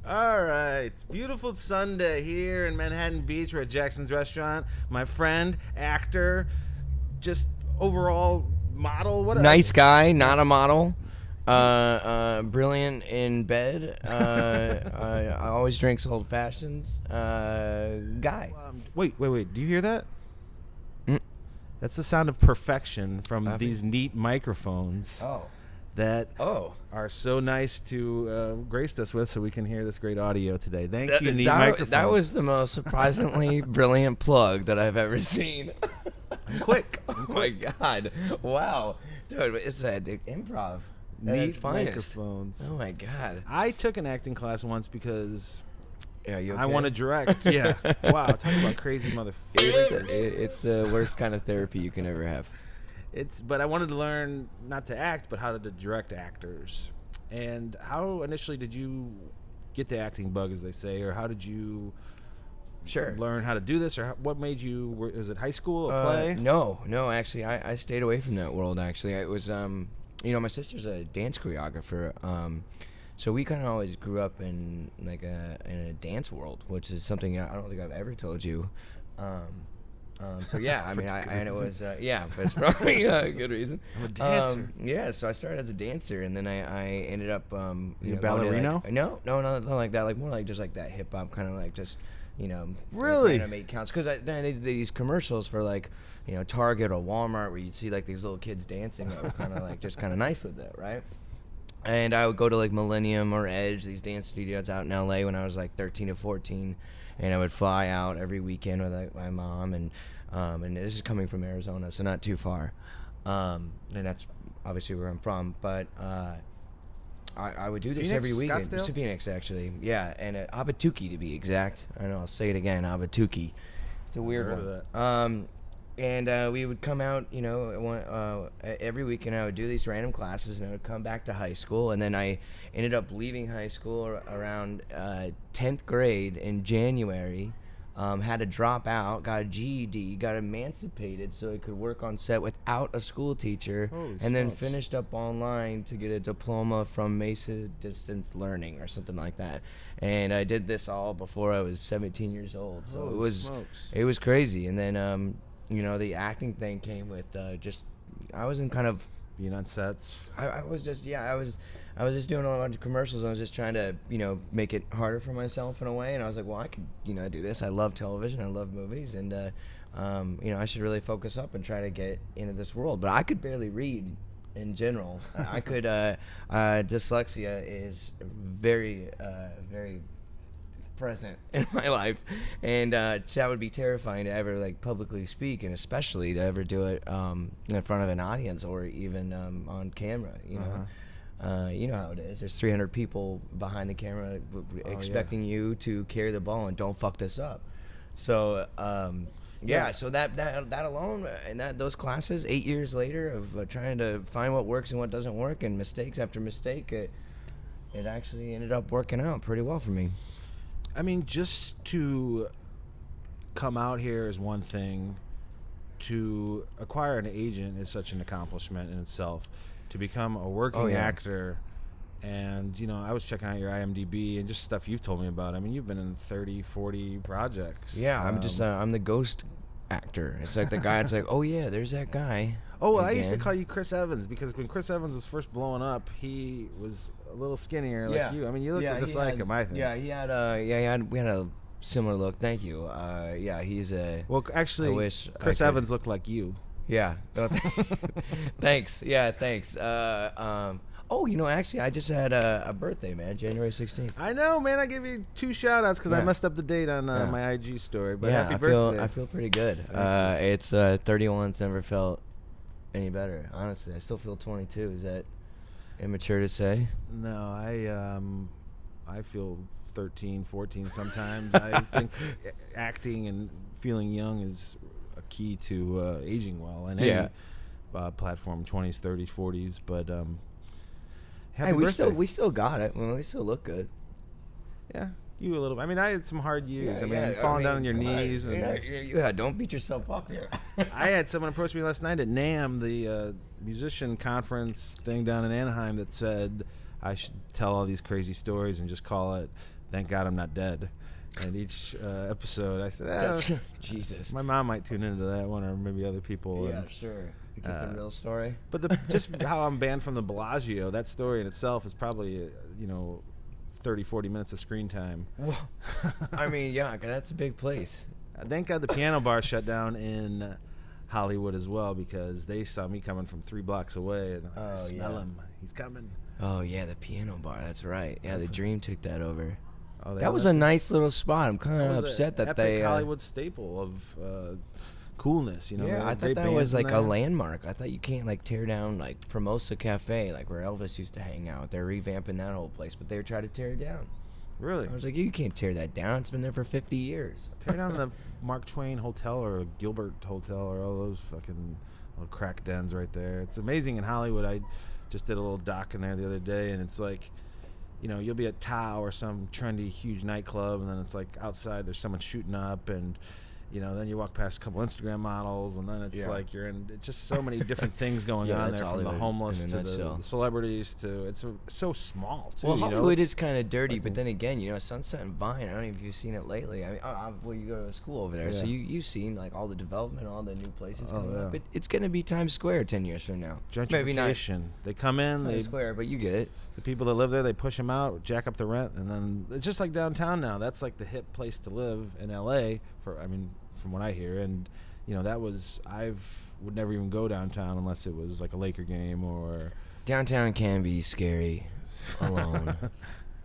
All right. It's beautiful Sunday here in Manhattan Beach. We're at Jackson's Restaurant. My friend, actor, just overall model. What? Nice guy, not a model. Brilliant in bed. I always drinks old fashions. Guy. Wait. Do you hear that? Mm. That's the sound of perfection from these neat microphones. That are so nice to grace us with, so we can hear this great audio today. Thank you, neat microphones. That was the most surprisingly brilliant plug that I've ever seen. I'm quick. Oh my god! Wow, dude, it's improv. Neat microphones. Oh my god! I took an acting class once because Yeah, you okay? I want to direct. Yeah. Wow. Talk about crazy motherfuckers. It's the worst kind of therapy you can ever have. But I wanted to learn not to act, but how to direct actors. And how initially did you get the acting bug, as they say, or how did you learn how to do this, or what made you? Was it high school, a play? No. Actually, I stayed away from that world. Actually, it was my sister's a dance choreographer. So we kind of always grew up in a dance world, which is something I don't think I've ever told you. So yeah, I mean, and it was but it's probably a good reason. I'm a dancer. Yeah, so I started as a dancer, and then I ended up you ballerino? No, nothing like that. Like more like just like that hip hop kind of like just really trying to make counts, because then they did these commercials for like Target or Walmart where you'd see like these little kids dancing that were kind of like just kind of nice with it, right? And I would go to like Millennium or Edge, these dance studios out in LA when I was like 13 or 14. And I would fly out every weekend with like my mom, and this is coming from Arizona, so not too far, and that's obviously where I'm from. But I would do this every weekend. Scottsdale? Phoenix, actually, yeah, and Abatuki to be exact. I know I'll say it again, Abatuki. It's a weird one. And we would come out, every weekend. I would do these random classes, and I would come back to high school. And then I ended up leaving high school around 10th grade in January. Had to drop out, got a GED, got emancipated so I could work on set without a school teacher. Then finished up online to get a diploma from Mesa Distance Learning or something like that. And I did this all before I was 17 years old. So it was crazy. And then the acting thing came with I was in kind of being on sets. I was just doing a bunch of commercials. I was just trying to make it harder for myself in a way, and I was like, well, I could do this. I love television, I love movies, and I should really focus up and try to get into this world. But I could barely read in general. I could dyslexia is very very present in my life, and that would be terrifying to ever like publicly speak, and especially to ever do it in front of an audience or even on camera. You know how it is. There's 300 people behind the camera expecting you to carry the ball and don't fuck this up. So so that alone, and those classes 8 years later of trying to find what works and what doesn't work, and mistakes after mistake, it actually ended up working out pretty well for me. I mean, just to come out here is one thing. To acquire an agent is such an accomplishment in itself. To become a working actor, and I was checking out your IMDb and just stuff you've told me about. I mean, you've been in 30, 40 projects. Yeah, I'm the ghost actor. It's like the guy. It's like, oh yeah, there's that guy. Oh, I used to call you Chris Evans because when Chris Evans was first blowing up, he was a little skinnier like you. I mean, you look just like him, I think. Yeah, we had a similar look. Thank you. He's a. Well, actually, Chris Evans looked like you. Yeah. Thanks. Yeah, thanks. Actually, I just had a birthday, man, January 16th. I know, man. I gave you 2 shout-outs because I messed up the date on my IG story. But happy birthday. I feel pretty good. It's 31. It's never felt any better, honestly. I still feel 22. Is that immature to say? No, I feel 13, 14 sometimes. I think acting and feeling young is a key to aging well in any platform, 20s, 30s, 40s. But happy birthday. we still got it. We still look good. Yeah. You a little. I mean, I had some hard years. Falling down on your knees. Don't beat yourself up here. I had someone approach me last night at NAMM, the musician conference thing down in Anaheim, that said I should tell all these crazy stories and just call it Thank God I'm Not Dead. And each episode, I said, Jesus. My mom might tune into that one, or maybe other people. Yeah, and, sure. You get the real story. But just how I'm banned from the Bellagio, that story in itself is probably, 30, 40 minutes of screen time. I mean, yeah, 'cause that's a big place. Thank God the piano bar shut down in Hollywood as well, because they saw me coming from 3 blocks away, and I smell him. He's coming. Oh, yeah, the piano bar. That's right. Yeah, the Dream took that over. Oh, that was a nice little spot. I'm kind of upset that they... Hollywood staple of coolness, Yeah, I thought that was like a landmark. I thought you can't like tear down like Formosa Cafe, like where Elvis used to hang out. They're revamping that whole place, but they were trying to tear it down. Really? I was like, you can't tear that down. It's been there for 50 years. Tear down the Mark Twain Hotel or Gilbert Hotel or all those fucking little crack dens right there. It's amazing in Hollywood. I just did a little doc in there the other day, and it's like, you'll be at Tao or some trendy huge nightclub, and then it's like outside there's someone shooting up, and then you walk past a couple Instagram models, and then it's like you're in. It's just so many different things going on there, from the homeless to the celebrities to it's so small too. Well, Hollywood is kind of dirty, but then again, Sunset and Vine. I don't know if you've seen it lately. I mean, you go to school over there, so you've seen like all the development, all the new places coming up. It's gonna be Times Square 10 years from now. Gentrification. Maybe not They come in, Times Square, but you get it. The people that live there, they push them out, jack up the rent, and then it's just like downtown now. That's like the hip place to live in LA from what I hear, and would never even go downtown unless it was like a Laker game or. Downtown can be scary alone.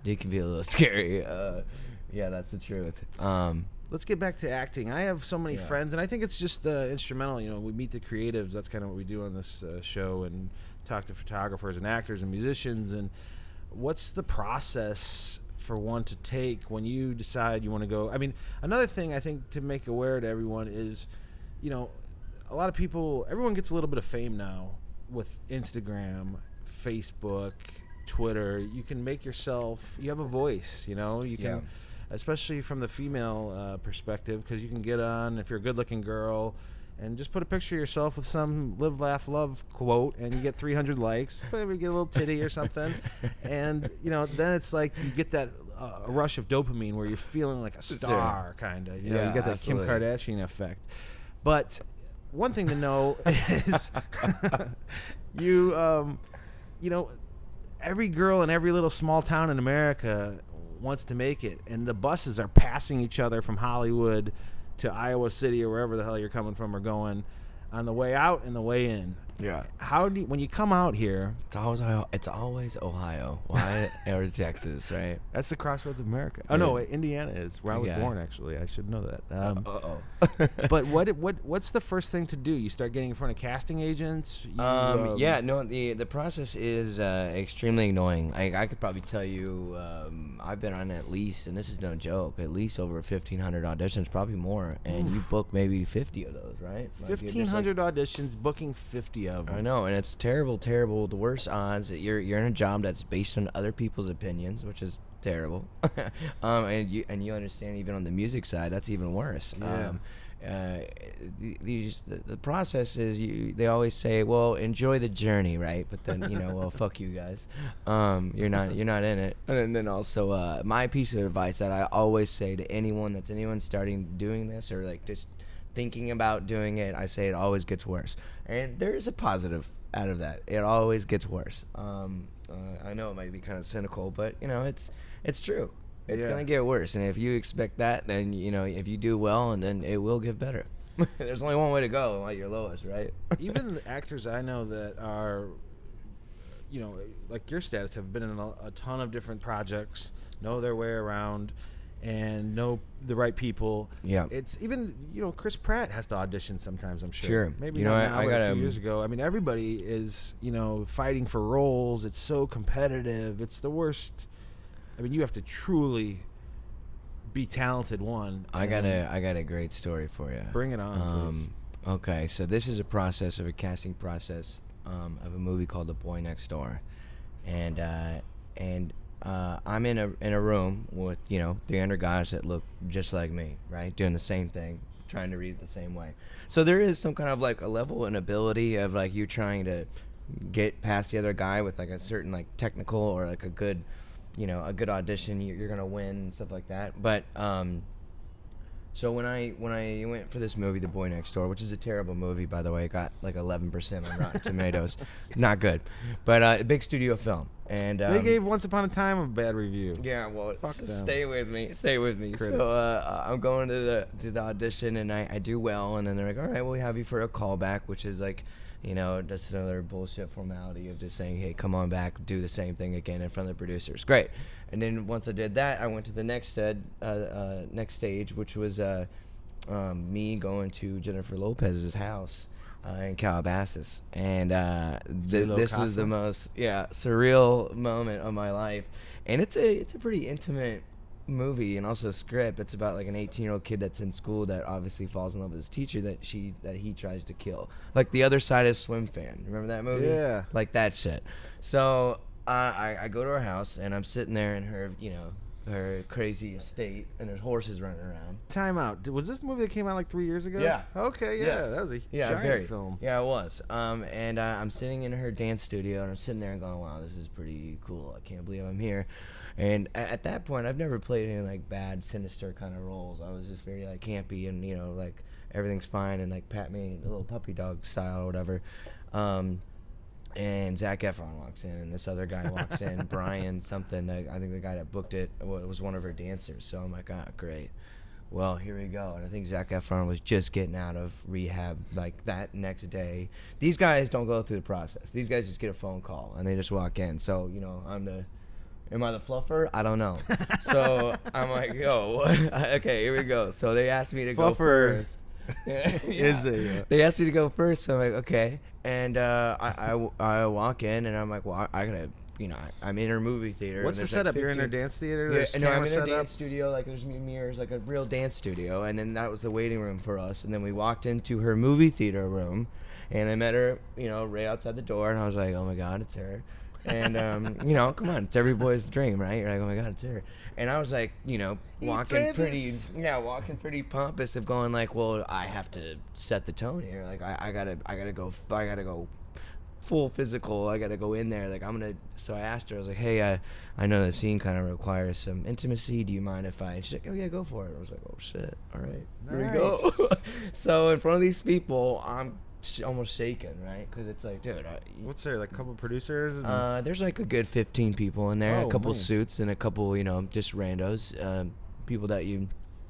It can be a little scary. Yeah, that's the truth. Let's get back to acting. I have so many friends, and I think it's just instrumental. We meet the creatives. That's kind of what we do on this show, and talk to photographers and actors and musicians. And what's the process for one to take when you decide you want to go? I mean, another thing I think to make aware to everyone is, a lot of people, everyone gets a little bit of fame now with Instagram, Facebook, Twitter. You can make yourself, you have a voice, you can, especially from the female perspective, because you can get on, if you're a good-looking girl, and just put a picture of yourself with some live, laugh, love quote, and you get 300 likes. Maybe get a little titty or something. And, then it's like you get that rush of dopamine where you're feeling like a star, kind of. You get that absolutely. Kim Kardashian effect. But one thing to know is every girl in every little small town in America wants to make it. And the buses are passing each other from Hollywood to Iowa City or wherever the hell you're coming from or going on the way out and the way in. Yeah. When you come out here, it's always Ohio. Why or Texas, right? That's the crossroads of America. Oh no, Indiana is where I was born. Actually, I should know that. But what's the first thing to do? You start getting in front of casting agents. The process is extremely annoying. I could probably tell you, I've been on at least, and this is no joke, at least over 1,500 auditions, probably more. And you book maybe 50 of those, right? 1,500 auditions, booking 50 of them. I know, and it's terrible. The worst odds that you're in a job that's based on other people's opinions, which is terrible. And you understand, even on the music side, that's even worse. Yeah. The process is they always say, well, enjoy the journey, right? But then well, fuck you guys, you're not in it. And then also my piece of advice that I always say to anyone starting doing this or like just thinking about doing it, I say it always gets worse. And there is a positive out of that. It always gets worse. I know it might be kind of cynical, but it's true. It's gonna get worse, and if you expect that, then if you do well, and then it will get better. There's only one way to go at your lowest, right? Even the actors I know that are, like your status, have been in a ton of different projects, know their way around, and know the right people. Yeah. It's even, Chris Pratt has to audition sometimes, I'm sure. Sure. Maybe not now, but a few years ago. I mean, everybody is, fighting for roles. It's so competitive. It's the worst. I mean, you have to truly be talented, one. I got a great story for you. Bring it on, please. Okay, so this is a casting process of a movie called The Boy Next Door. And I'm in a room with 300 guys that look just like me, right, doing the same thing, trying to read it the same way. So there is some kind of like a level and ability of like you trying to get past the other guy with like a certain like technical or like a good a good audition, you're gonna win and stuff like that. But so when I went for this movie, The Boy Next Door, which is a terrible movie, by the way, it got like 11% on Rotten Tomatoes, not good, but a big studio film, and they gave Once Upon a Time a bad review. Yeah, well, Fuck them. stay with me. Critics. So I'm going to the audition, and I do well, and then they're like, all right, well, we have you for a callback, which is like, just another bullshit formality of just saying, hey, come on back, do the same thing again in front of the producers. Great. And then once I did that, I went to the next stage, which was me going to Jennifer Lopez's house in Calabasas. And this was the most surreal moment of my life. And it's a pretty intimate movie and also script. It's about like an 18-year-old kid that's in school that obviously falls in love with his teacher that he tries to kill. Like The Other Side of Swim Fan. Remember that movie? Yeah. Like that shit. So I go to her house and I'm sitting there in her, her crazy estate, and there's horses running around. Time out. Was this the movie that came out like 3 years ago? Yeah. Okay, yeah. Yes. That was a giant film. Yeah, it was. And I'm sitting in her dance studio, and I'm sitting there and going, wow, this is pretty cool. I can't believe I'm here. And at that point, I've never played any like bad, sinister kind of roles. I was just very like campy and like everything's fine and like pat me a little puppy dog style or whatever. And Zac Efron walks in, and this other guy walks in, Brian something. I think the guy that booked it was one of her dancers. So I'm like, great. Well, here we go. And I think Zac Efron was just getting out of rehab like that next day. These guys don't go through the process. These guys just get a phone call, and they just walk in. So, am I the fluffer? I don't know. So I'm like, yo, okay, here we go. So they asked me to go first. Is it? They asked me to go first, so I'm like, okay. And I walk in, and I'm like, well, I gotta, I'm in her movie theater. What's the setup? You're in her dance theater? Yeah, no, I'm in her dance studio. Like, there's mirrors, like a real dance studio. And then that was the waiting room for us. And then we walked into her movie theater room, and I met her, right outside the door. And I was like, oh my God, it's her. And come on, it's every boy's dream, right? You're like, oh my God, it's her. And I was like, walking pretty pompous of going like, well, I have to set the tone here. Like, I gotta go full physical. I gotta go in there. Like, so I asked her, I was like, hey, I know the scene kind of requires some intimacy. Do you mind if and she's like, oh yeah, go for it. I was like, oh shit, all right, here we go. So in front of these people, I'm almost shaken, right? Because it's like, dude, what's there, like a couple producers? There's like a good 15 people in there, a couple man. Suits and a couple, just randos, people that you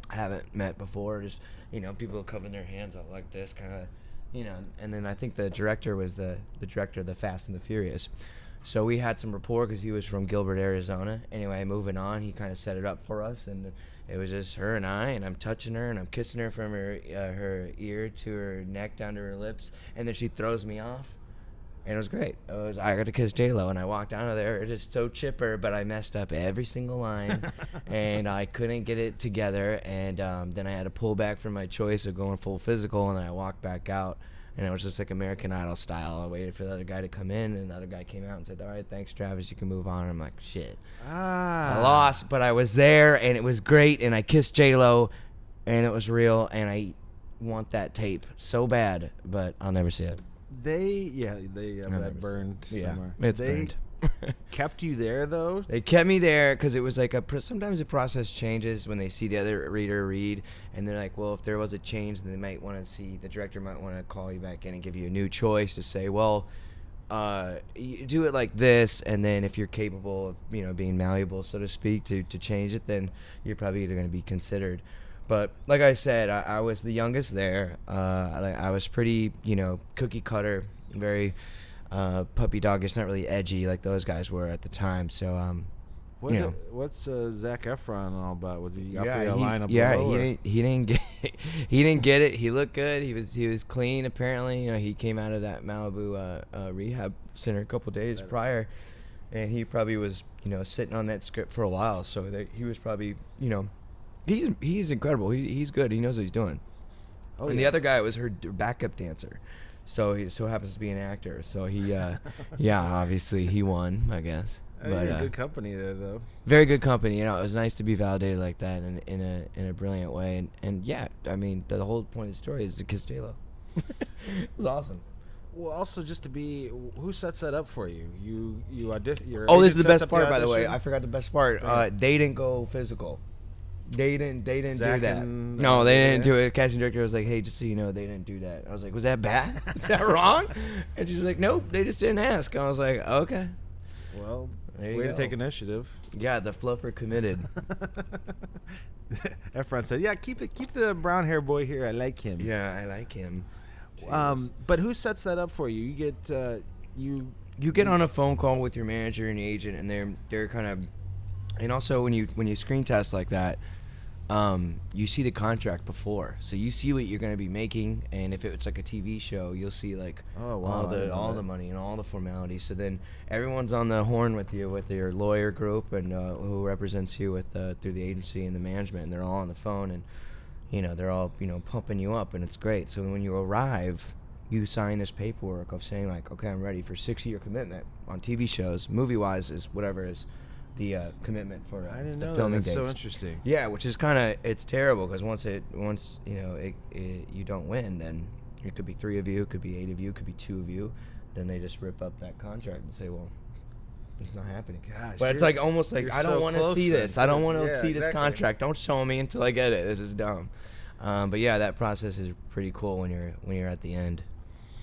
haven't met before, just people covering their hands up like this, kind of, and then I think the director was the director of the Fast and the Furious. So we had some rapport because he was from Gilbert, Arizona. Anyway, moving on, he kind of set it up for us, and it was just her and I, and I'm touching her, and I'm kissing her from her ear to her neck down to her lips, and then she throws me off, and it was great. I got to kiss J-Lo, and I walked out of there just so chipper, but I messed up every single line, and I couldn't get it together, and then I had to pull back from my choice of going full physical, and I walked back out. And it was just like American Idol style. I waited for the other guy to come in, and the other guy came out and said, all right, thanks, Travis, you can move on. And I'm like, shit. I lost, but I was there, and it was great, and I kissed J-Lo, and it was real, and I want that tape so bad, but I'll never see it. They that burned somewhere. It's burned. Kept you there, though? They kept me there because it was like sometimes the process changes when they see the other reader read, and they're like, well, if there was a change, then they might want to see, the director might want to call you back in and give you a new choice to say, well, you do it like this, and then if you're capable of being malleable, so to speak, to change it, then you're probably going to be considered. But like I said, I was the youngest there. I was pretty cookie cutter, very puppy dog-ish, not really edgy like those guys were at the time. So what's Zac Efron all about? Was he offered a line up? He didn't get it. He looked good. He was clean apparently. He came out of that Malibu rehab center a couple days prior, and he probably was sitting on that script for a while. So he was probably he's incredible. He's good. He knows what he's doing. The other guy was her backup dancer. So he so happens to be an actor. So he, obviously he won, I guess. But you're in good company there, though. Very good company. It was nice to be validated like that in a brilliant way. And yeah, I mean, the whole point of the story is to kiss J-Lo. It was awesome. Well, also just to be, who sets that up for you? You audition. Oh, this is the best part, by the way. I forgot the best part. They didn't go physical. They didn't Zach do that. and, No, they didn't do it. The casting director was like, "Hey, just so you know, they didn't do that." I was like, "Was that bad? Is that wrong?" And she's like, "Nope, they just didn't ask." I was like, "Okay." Well, There you way go. to take initiative. Yeah, the fluffer committed. Efron said, "Yeah, keep the brown hair boy here. I like him." Yeah, I like him. But who sets that up for you? You get You get on a phone call with your manager and your agent, and they're kind of, and also when you screen test like that, you see the contract before, so you see what you're going to be making, and if it's like a TV show, you'll see like all the money and all the formalities. So then everyone's on the horn with you, with your lawyer group and who represents you with through the agency and the management, and they're all on the phone, and they're all pumping you up, and it's great. So when you arrive, you sign this paperwork of saying like, okay, I'm ready for 6-year commitment on TV shows. Movie wise is whatever is the commitment for I didn't the know filming that. That's dates. so interesting. Yeah, which is kind of, it's terrible because once you don't win, then it could be 3 of you, it could be 8 of you, it could be 2 of you. Then they just rip up that contract and say, well, it's not happening. Gosh, but it's like almost like, I don't so want to close see then this. I don't want to see this exactly. contract. Don't show me until I get it. This is dumb. But yeah, that process is pretty cool when you're at the end.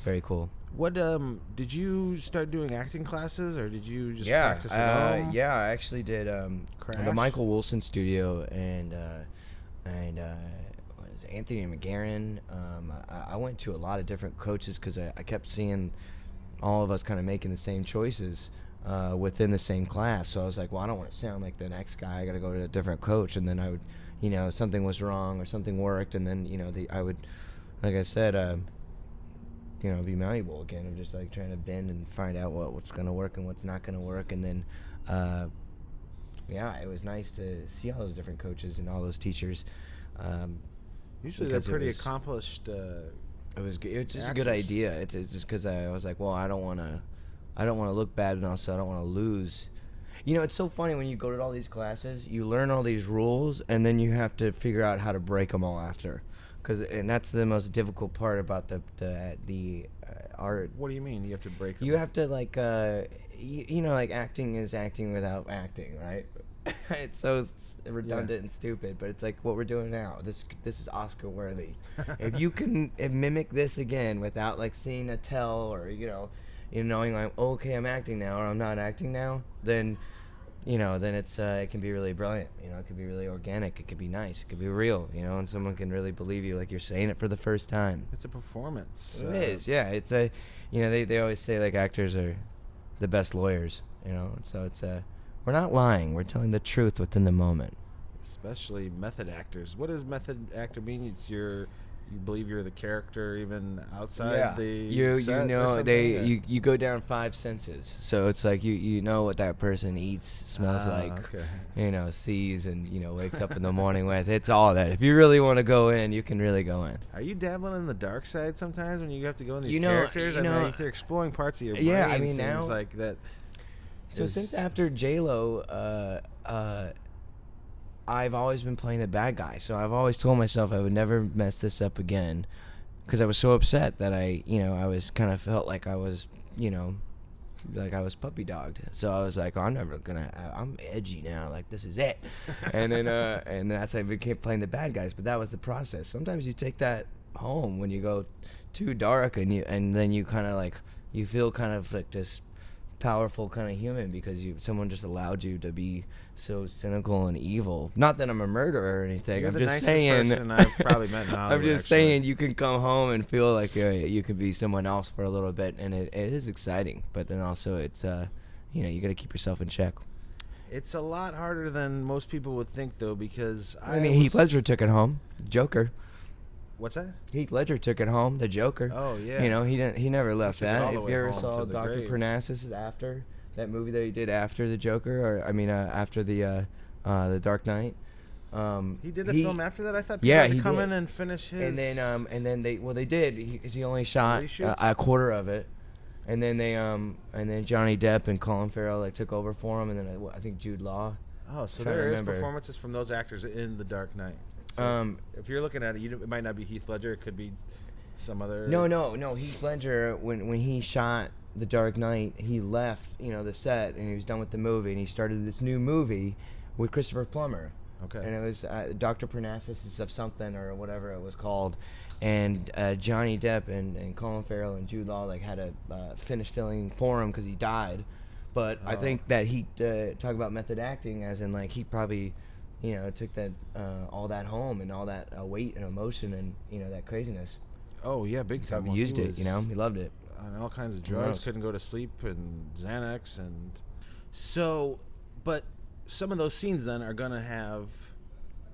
Very cool. What did you start doing acting classes, or did you just practice at home? Yeah, I actually did the Michael Wilson studio and what is it, Anthony McGarren. I went to a lot of different coaches because I kept seeing all of us kind of making the same choices within the same class. So I was like, well, I don't want to sound like the next guy. I got to go to a different coach, and then I would, something was wrong or something worked, and then I would, like I said. Be malleable again. I'm just like trying to bend and find out what's gonna work and what's not gonna work. And then, it was nice to see all those different coaches and all those teachers. Usually they're pretty accomplished. It's just actors. a good idea. It's just because I was like, well, I don't want to look bad, and also I don't want to lose. It's so funny when you go to all these classes, you learn all these rules, and then you have to figure out how to break them all after. And that's the most difficult part about the art. What do you mean? You have to break them? You have to like like acting is acting without acting, right? It's so redundant and stupid, but it's like what we're doing now. This is Oscar worthy. If you can mimic this again without like seeing a tell or knowing like, okay, I'm acting now or I'm not acting now, then then it's it can be really brilliant. It could be really organic. It could be nice. It could be real. And someone can really believe you, like you're saying it for the first time. It's a performance. It is, yeah. It's a, they always say like actors are the best lawyers. So it's we're not lying. We're telling the truth within the moment. Especially method actors. What does method actor mean? It's you believe you're the character even outside the set you go down 5 senses, so it's like you know what that person eats, smells like, okay. Sees, and wakes up in the morning with. It's all that. If you really want to go in, you can really go in. Are you dabbling in the dark side sometimes when you have to go in these characters? I mean, they're exploring parts of your brain. Yeah, I mean, seems now like that. So since after J-Lo, I've always been playing the bad guy, so I've always told myself I would never mess this up again, because I was so upset that I was kind of felt like I was, like I was puppy dogged. So I was like, I'm never gonna. I'm edgy now. Like this is it. And then and that's how I became playing the bad guys. But that was the process. Sometimes you take that home when you go too dark, and then you kind of like you feel kind of like this powerful kind of human because someone just allowed you to be so cynical and evil. Not that I'm a murderer or anything. You're I'm the just nicest saying. person I've probably met in Hollywood, I'm just actually. saying you can come home and feel like you can be someone else for a little bit, and it is exciting. But then also it's you got to keep yourself in check. It's a lot harder than most people would think, though, because Heath Ledger took it home. Joker. What's that? Heath Ledger took it home. The Joker. Oh yeah. He never left took it all that. the If way you ever home saw to the Dr. grave. Parnassus after that movie that he did after the Joker, after the Dark Knight. He did a film after that. I thought people Yeah, had to he come did. in and finish his. And then they did. He only shot Reshoots? a quarter of it, and then then Johnny Depp and Colin Farrell took over for him, and then I think Jude Law. Oh, so trying to there is remember. performances from those actors in The Dark Knight. So if you're looking at it, it might not be Heath Ledger. It could be some other? No. Heath Ledger, when he shot The Dark Knight, he left, the set, and he was done with the movie, and he started this new movie with Christopher Plummer. Okay. And it was Dr. Parnassus of something or whatever it was called. And Johnny Depp and Colin Farrell and Jude Law had a finish filling for him because he died. But I think that he talk about method acting as in he probably took that all that home and all that weight and emotion and that craziness. Oh yeah, big time. He used it. He loved it. On all kinds of drugs, couldn't go to sleep, and Xanax, and so. But some of those scenes then are gonna have.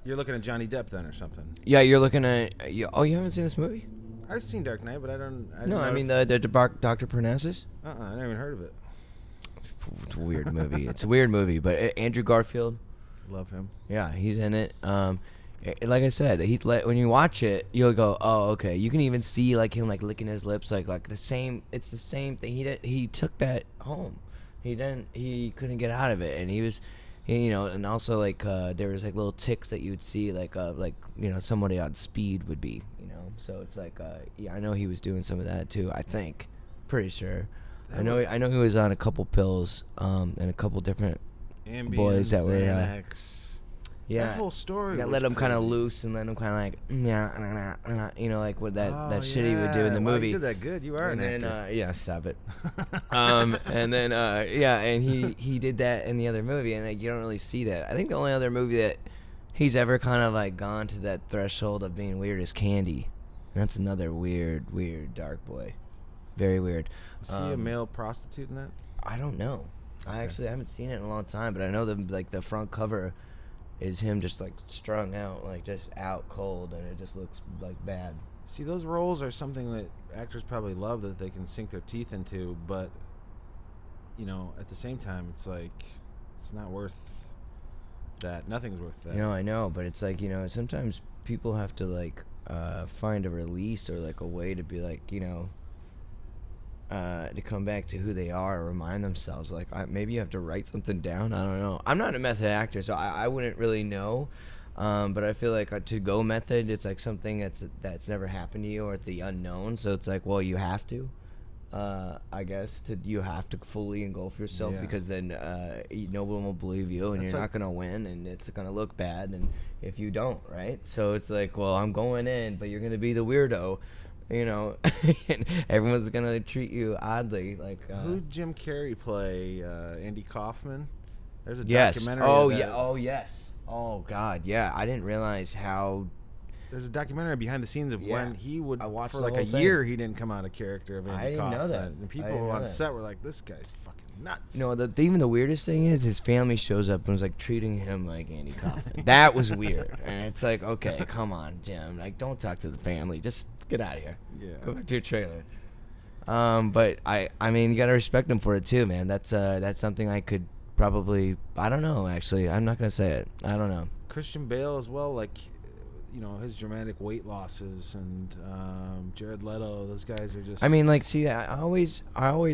You're looking at Johnny Depp then, or something. Yeah, you're looking at. Oh, you haven't seen this movie? I've seen Dark Knight, but I don't. I mean the Dr. Parnassus. I never even heard of it. It's a weird movie. It's a weird movie, but Andrew Garfield. Love him. Yeah, he's in it. Like I said, when you watch it, you'll go, "Oh, okay." You can even see him licking his lips, like the same. It's the same thing. He took that home. He couldn't get out of it, and he was, and also there was little ticks that you would see, somebody on speed would be, So it's I know he was doing some of that too. I think, pretty sure. I know he was on a couple pills, and a couple different Ambien, boys that were. Xanax. Yeah, that whole story. Let him kind of loose and let him kind of what that shit he would do in the movie. You did that good. You are and an then, actor. yeah, stop it. And then and he did that in the other movie, and you don't really see that. I think the only other movie that he's ever kind of gone to that threshold of being weird is Candy. And that's another weird dark boy, very weird. Is he a male prostitute in that? I don't know. Okay. I haven't seen it in a long time, but I know the front cover is him just strung out, just out cold, and it just looks bad. See, those roles are something that actors probably love, that they can sink their teeth into, but at the same time, it's not worth that. Nothing's worth that. I know, but it's sometimes people have to find a release or a way to be to come back to who they are or remind themselves. Maybe you have to write something down. I don't know. I'm not a method actor, so I wouldn't really know. But I feel to go method, it's something that's never happened to you, or it's the unknown. So it's well, you have to. I guess you have to fully engulf yourself, because then no one will believe you, and you're not gonna win, and it's gonna look bad, and if you don't, right? So it's well, I'm going in, but you're gonna be the weirdo. And everyone's gonna treat you oddly. Who'd Jim Carrey play? Andy Kaufman. There's a yes. documentary. Oh yeah. Oh yes. Oh God. Yeah. I didn't realize how. There's a documentary behind the scenes of when he would, for a year, he didn't come out of character of Andy Kaufman. I didn't know that. And people on set were like, "This guy's fucking nuts." Even the weirdest thing is his family shows up and was treating him like Andy Kaufman. That was weird. And it's okay, come on, Jim. Don't talk to the family. Just get out of here. Yeah. Go back to your trailer. But I mean, you gotta respect him for it too, man. That's something I could probably. I don't know. Actually, I'm not gonna say it. I don't know. Christian Bale as well, his dramatic weight losses, and Jared Leto. Those guys are just. I mean, see, I always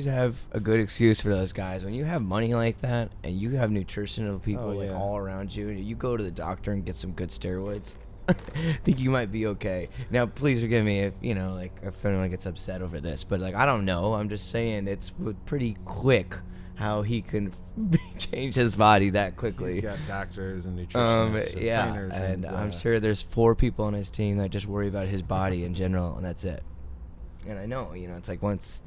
have a good excuse for those guys. When you have money like that, and you have nutritional people all around you, and you go to the doctor and get some good steroids, I think you might be okay. Now, please forgive me if if anyone gets upset over this, but I don't know. I'm just saying it's pretty quick how he can change his body that quickly. He's got doctors and nutritionists and trainers. And I'm sure there's 4 people on his team that just worry about his body in general, and that's it. And I know, it's once,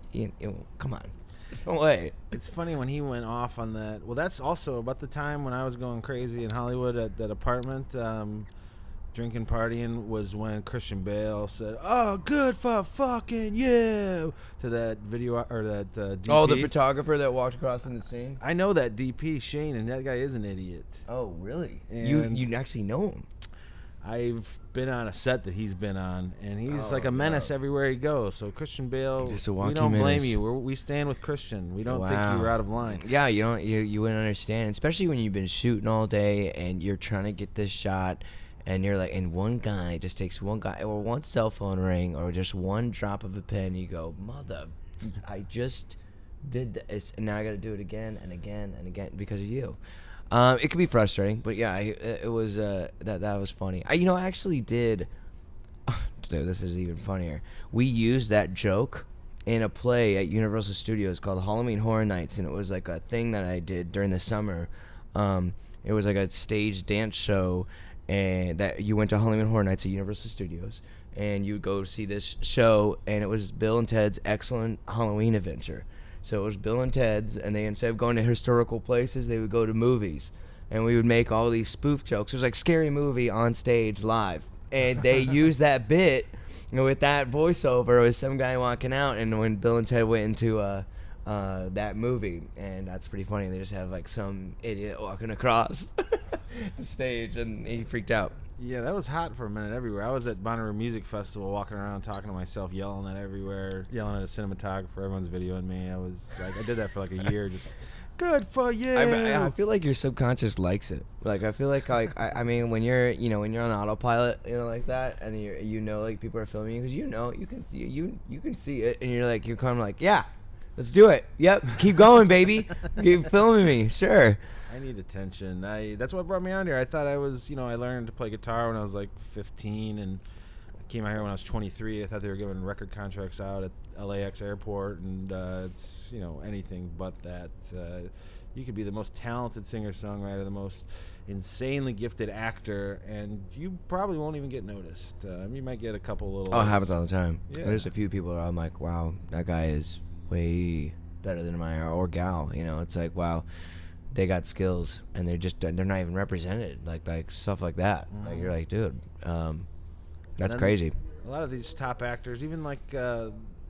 come on. There's no way. It's funny when he went off on that. Well, that's also about the time when I was going crazy in Hollywood at that apartment. Drinking, partying was when Christian Bale said, "Oh, good for fucking you," to that video or that DP. Oh, the photographer that walked across in the scene. I know that DP Shane, and that guy is an idiot. Oh, really? And you actually know him? I've been on a set that he's been on, and he's a menace everywhere he goes. So Christian Bale, we don't blame you. We stand with Christian. We don't think you were out of line. Yeah, you don't. You wouldn't understand, especially when you've been shooting all day and you're trying to get this shot. And you're and one guy just takes one guy or one cell phone ring or just one drop of a pen. You go, I just did this, and now I got to do it again and again and again because of you. It could be frustrating, but yeah, it was that was funny. I actually did dude, this is even funnier. We used that joke in a play at Universal Studios called Halloween Horror Nights, and it was like a thing that I did during the summer. It was like a stage dance show, and that you went to Halloween Horror Nights at Universal Studios, and you would go see this show, and it was Bill and Ted's Excellent Halloween Adventure. So it was Bill and Ted's, and they, instead of going to historical places, they would go to movies, and we would make all these spoof jokes. It was like Scary Movie on stage live, and they used that bit with that voiceover with some guy walking out, and when Bill and Ted went into that movie, and that's pretty funny. They just have like some idiot walking across the stage, and he freaked out. Yeah, that was hot for a minute everywhere. I was at Bonnaroo Music Festival walking around talking to myself, yelling at everywhere, yelling at a cinematographer. Everyone's videoing me. I did that for like a year. Just good for you. I feel like your subconscious likes it. Like I feel like I mean when you're when you're on autopilot like that, and you like people are filming you, because you can see you can see it, and you're kind of like, yeah, let's do it. Yep, keep going, baby. Keep filming me. Sure. I need attention. That's what brought me out here. I thought I was, I learned to play guitar when I was like 15, and I came out here when I was 23. I thought they were giving record contracts out at LAX airport, and it's, anything but that. You could be the most talented singer-songwriter, the most insanely gifted actor, and you probably won't even get noticed. You might get a couple little... Oh, it happens all the time. Yeah. There's a few people where I'm like, wow, that guy is way better than or gal. It's like, wow, they got skills, and they're not even represented, like stuff like that. Mm-hmm. Like, you're like, dude, that's crazy. A lot of these top actors, even like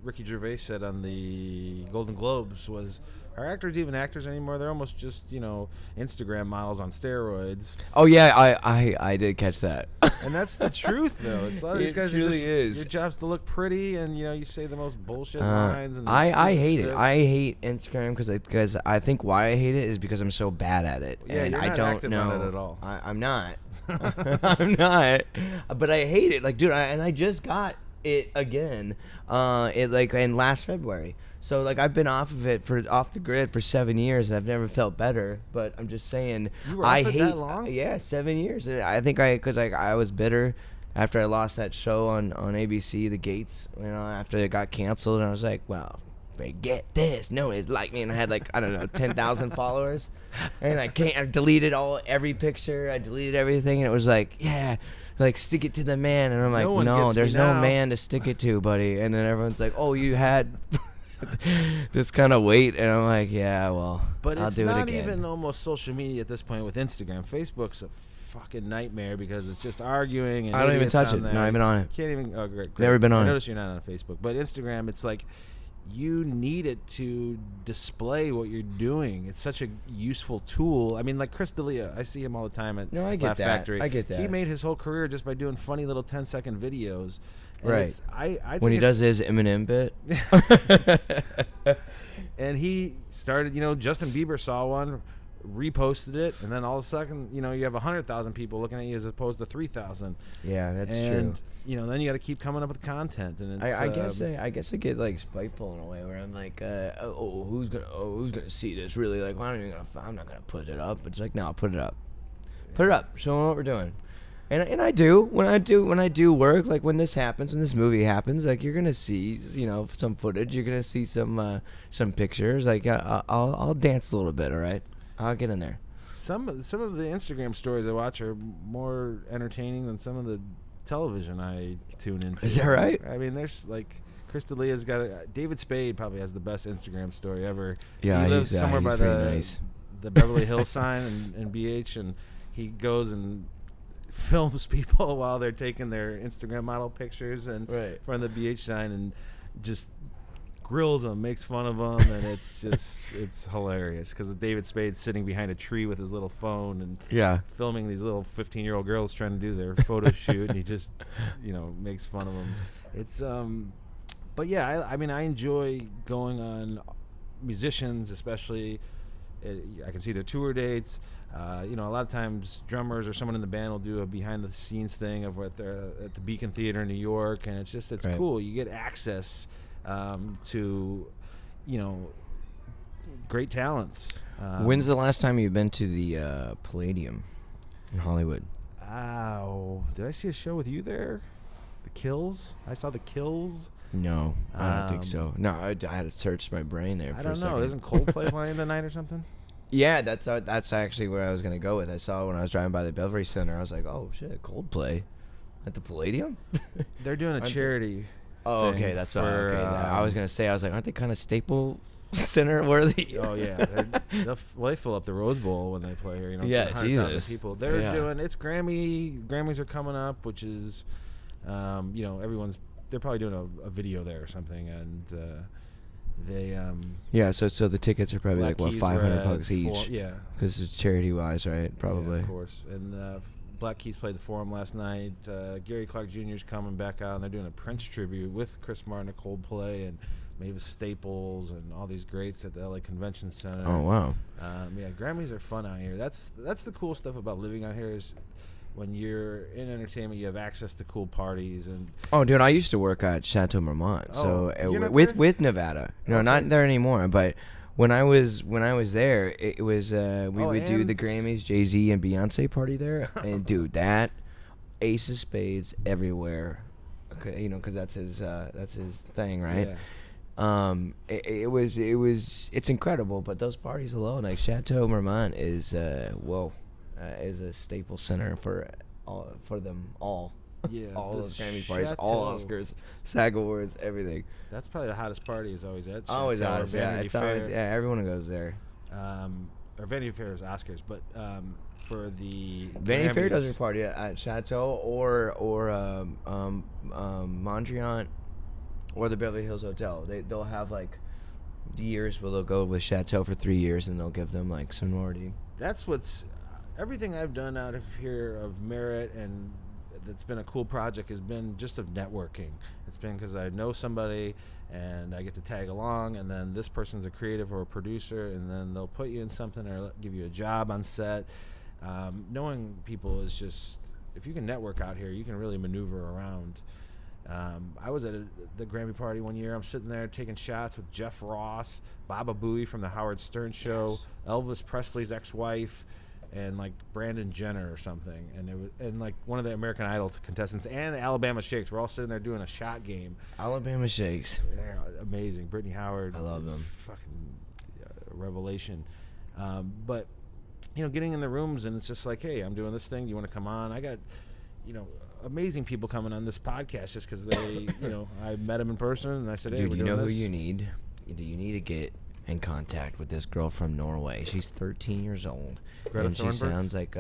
Ricky Gervais said on the Golden Globes, was, are actors even actors anymore? They're almost just, Instagram models on steroids. Oh yeah, I did catch that. And that's the truth, though. It's a lot of these guys really is. Your job's to look pretty, and you say the most bullshit lines. And I hate it. I hate Instagram because I think why I hate it is because I'm so bad at it. Yeah, and you're not I don't active know on it at all. I'm not. I'm not. But I hate it. Like, dude, I just got it again. In last February. So like I've been off the grid for 7 years, and I've never felt better. But I'm just saying, you were off it that long? Yeah, 7 years. I think because I was bitter after I lost that show on ABC, The Gates. After it got canceled, and I was like, well, forget this. No one's like me, and I had 10,000 followers, and I deleted every picture. I deleted everything, and it was like, yeah. Like, stick it to the man. And I'm like, no, there's no man to stick it to, buddy. And then everyone's like, oh, you had this kind of weight. And I'm like, yeah, well, but I'll do it again. But it's not even almost social media at this point with Instagram. Facebook's a fucking nightmare because it's just arguing. And I don't even touch it. Not even on it. Can't even. Oh, great. Never been on it. I noticed you're not on Facebook. But Instagram, it's like you need it to display what you're doing. It's such a useful tool. I mean, like Chris D'Elia, I see him all the time at Laugh Factory. I get that. He made his whole career just by doing funny little 10-second videos. And right. I think when he does his Eminem bit. And he started, Justin Bieber saw one, reposted it, and then all of a sudden, you have 100,000 people looking at you as opposed to 3,000. Yeah, that's true. And then you got to keep coming up with content. And it's, I guess I get like spiteful in a way where I'm like, who's gonna see this? Really, like, I'm not gonna put it up. It's like, no, I'll put it up. Put it up. Show them what we're doing. And I do when I do work, like when this movie happens, like you're gonna see some footage, you're gonna see some pictures. Like I'll dance a little bit, all right. I'll get in there. Some of the Instagram stories I watch are more entertaining than some of the television I tune into. Is that right? I mean, there's like Chris D'Elia's got David Spade probably has the best Instagram story ever. Yeah, he lives somewhere by the Beverly Hills sign in BH, and he goes and films people while they're taking their Instagram model pictures and in front of the BH sign, and just grills them, makes fun of them, and it's hilarious because David Spade's sitting behind a tree with his little phone and filming these little 15-year-old girls trying to do their photo shoot, and he just makes fun of them. It's but yeah, I mean I enjoy going on musicians, especially. I can see their tour dates. A lot of times drummers or someone in the band will do a behind-the-scenes thing of what they're at the Beacon Theater in New York, and it's cool. You get access to, great talents. When's the last time you've been to the Palladium in Hollywood? Did I see a show with you there? The Kills. I saw The Kills. No, I don't think so. No, I had to search my brain there for a second. I don't know. Isn't Coldplay playing tonight or something? Yeah, that's actually where I was gonna go with. I saw it when I was driving by the Beverly Center. I was like, oh shit, Coldplay at the Palladium. They're doing a charity. Oh, okay, that's for. Okay, I was gonna say, I was like, aren't they kind of Staples Center worthy? Oh yeah, they fill up the Rose Bowl when they play here. You know, yeah, Jesus. People. They're doing. It's Grammys are coming up, which is, you know, they're probably doing a video there or something, and they. Yeah, so the tickets are probably like what, $500 each. Yeah, because it's charity wise, right? Probably. Yeah, of course, and. Black Keys played the Forum last night. Gary Clark Jr. is coming back out, and they're doing a Prince tribute with Chris Martin at Coldplay and Mavis Staples and all these greats at the LA Convention Center. Oh wow! Yeah, Grammys are fun out here. That's the cool stuff about living out here is when you're in entertainment, you have access to cool parties and. Oh, dude, I used to work at Chateau Marmont, with Nevada. No, okay. Not there anymore, but. When I was there, it was we would do the Grammys, Jay-Z and Beyonce party there, and dude, that Ace of Spades everywhere, okay, you know, because that's his thing, right? Yeah. It's incredible, but those parties alone, like Chateau Marmont is is a staple center for them all. Yeah, all those Grammy parties, all Oscars, SAG Awards, everything. That's probably the hottest party is always at Chateau. Always hottest, yeah. It's always, yeah, everyone goes there. Or Vanity Fair is Oscars, but for the Vanity Grammys, Fair does their party at Chateau or Mondrian or the Beverly Hills Hotel. They'll have like years where they'll go with Chateau for 3 years and they'll give them like sonority. That's what's everything I've done out of here of merit and. That's been a cool project has been just of networking. It's been because I know somebody and I get to tag along, and then this person's a creative or a producer, and then they'll put you in something or give you a job on set. Knowing people is just, if you can network out here, you can really maneuver around. I was at the Grammy party one year. I'm sitting there taking shots with Jeff Ross, Baba Booey from the Howard Stern Show, Elvis Presley's ex-wife, and like Brandon Jenner or something, and like one of the American Idol contestants and Alabama Shakes. We're all sitting there doing a shot game. Alabama Shakes, they're amazing. Brittany Howard, I love them. Fucking revelation. But you know, getting in the rooms and it's just like, hey, I'm doing this thing. Do you want to come on? I got, you know, amazing people coming on this podcast just because they, you know, I met them in person and I said, hey, dude, you know who you need? Do you need to get in contact with this girl from Norway? She's 13 years old. Greta and Thunberg? She sounds like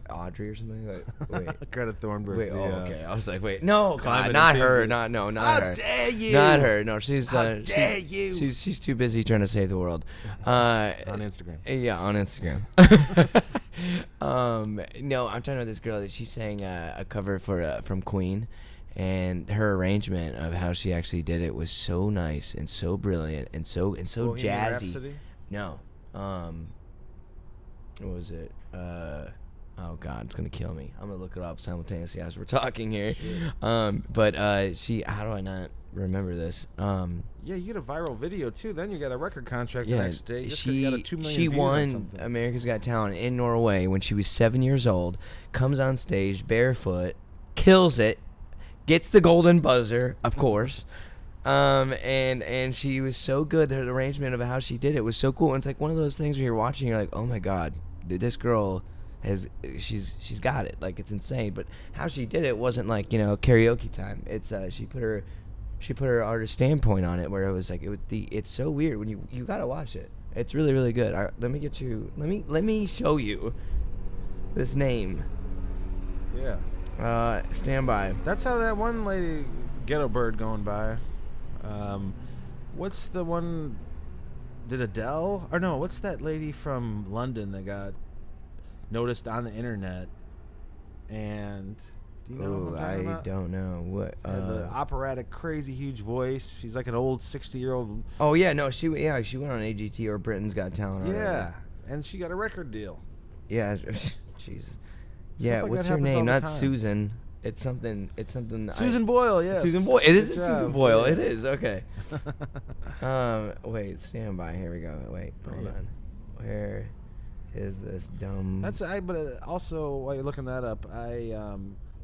Audrey or something. Wait. Greta Thunberg. Wait, okay. I was like, wait, no, God, not her. Not her. How dare you? Not her. No, she's. How dare you? She's too busy trying to save the world. On Instagram. Yeah, on Instagram. No, I'm talking about this girl that she sang a cover for from Queen. And her arrangement of how she actually did it was so nice and so brilliant and so Bohemian jazzy. Rhapsody? No. What was it? Oh God, it's gonna kill me. I'm gonna look it up simultaneously as we're talking here. Sure. But she, how do I not remember this? Yeah, you get a viral video too. Then you got a record contract the next day. She got a 2 million she views won America's Got Talent in Norway when she was 7 years old. Comes on stage barefoot, kills it. Gets the golden buzzer, of course, and she was so good. The arrangement of how she did it was so cool. And it's like one of those things when you're watching, you're like, oh my God, this girl she's got it. Like it's insane. But how she did it wasn't like, you know, karaoke time. It's she put her artist standpoint on it where it was like it's so weird when you gotta watch it. It's really really good. Let me show you this name. Yeah. Stand by. That's how that one lady, Ghetto Bird, going by. What's the one? Did Adele? Or no? What's that lady from London that got noticed on the internet? And do you know? Oh, I don't know what. The operatic, crazy, huge voice. She's like an old 60-year-old. Oh yeah, no, she went on AGT or Britain's Got Talent. Yeah, and she got a record deal. Yeah, Jesus. Yeah, like what's her name? Not Susan. It's something. Susan Boyle. Yes. Susan Boyle. It is Susan Boyle. It is okay. Wait. Stand by. Here we go. Wait. Hold on. Where is this dumb? But also while you're looking that up,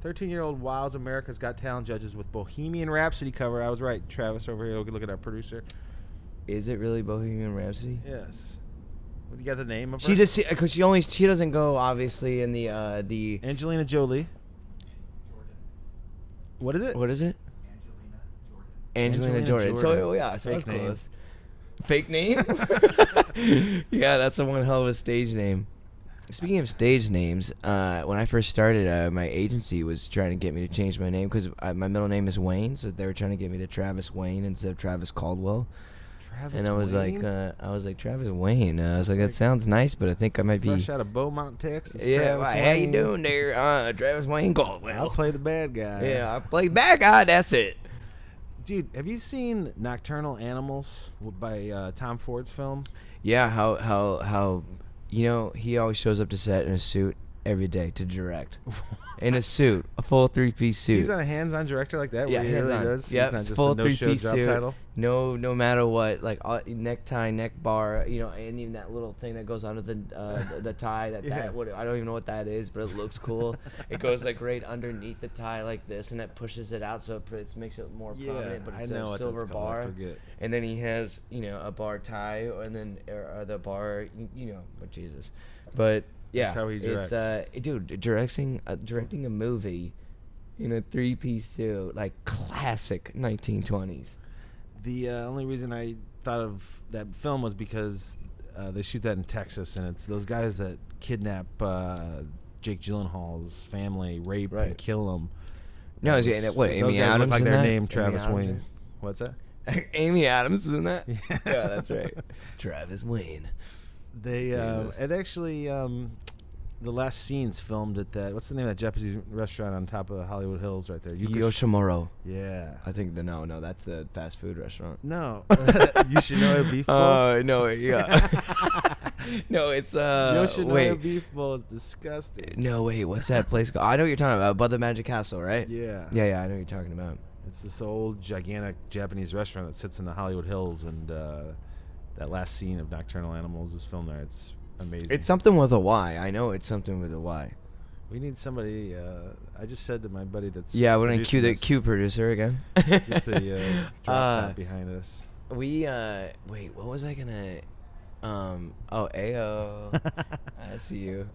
13-year-old wows America's Got Talent judges with Bohemian Rhapsody cover. I was right, Travis over here. Look at our producer. Is it really Bohemian Rhapsody? Yes. What, you got the name of her? She just because she doesn't go obviously in the Angelina Jolie. What is it? What is it? Angelina Jordan. Jordan. So yeah, so Fake that's name. close. Fake name? Yeah, that's a one hell of a stage name. Speaking of stage names, when I first started, my agency was trying to get me to change my name because my middle name is Wayne, so they were trying to get me to Travis Wayne instead of Travis Caldwell. Travis And I was Wayne? like Travis Wayne. I was like, that sounds nice, but I think I might be. Fresh out of Beaumont, Texas. Yeah, Travis how you Wayne. doing there, Travis Wayne Caldwell? I'll play the bad guy. Yeah, I play bad guy. That's it. Dude, have you seen Nocturnal Animals by Tom Ford's film? Yeah, how he always shows up to set in a suit every day to direct. In a suit, a full 3-piece suit. He's not a hands-on director like that. Yeah, where he really hands-on. does. Yep, He's not just full a no-show 3-piece job suit. title. No matter what, like necktie, neck bar, and even that little thing that goes under the tie. I don't even know what that is, but it looks cool. It goes like right underneath the tie like this, and it pushes it out so it makes it more prominent. But it's I know a what silver that's called. I bar, forget. and then he has a bar tie, and then the bar, but Jesus, but. Yeah, That's how he directs. It's dude, directing a movie in a 3-piece suit, like classic 1920s. The only reason I thought of that film was because they shoot that in Texas, and it's those guys that kidnap Jake Gyllenhaal's family, rape and kill him. No, is it what? Those Amy guys Adams look like in their that? name, Amy Travis Adams Wayne. in- What's that? Amy Adams is in that. Yeah. Yeah, that's right. Travis Wayne. They Jesus. it actually the last scene's filmed at that. What's the name of that Japanese restaurant on top of Hollywood Hills right there? Yoshimuro. Yeah. I think no, that's the fast food restaurant. No. You should know a beef bowl. No, yeah. No, it's Yoshinoya wait. beef bowl is disgusting. No, wait, what's that place called? I know what you're talking about, above the Magic Castle, right? Yeah. Yeah, I know what you're talking about. It's this old, gigantic Japanese restaurant that sits in the Hollywood Hills, and that last scene of Nocturnal Animals is filmed there. It's amazing. It's something with a Y. I know it's something with a Y. We need somebody. I just said to my buddy that's. Yeah, we're gonna cue the producing producer again. this, Get the drop top behind us. We wait, what was I gonna? Ayo, I see you.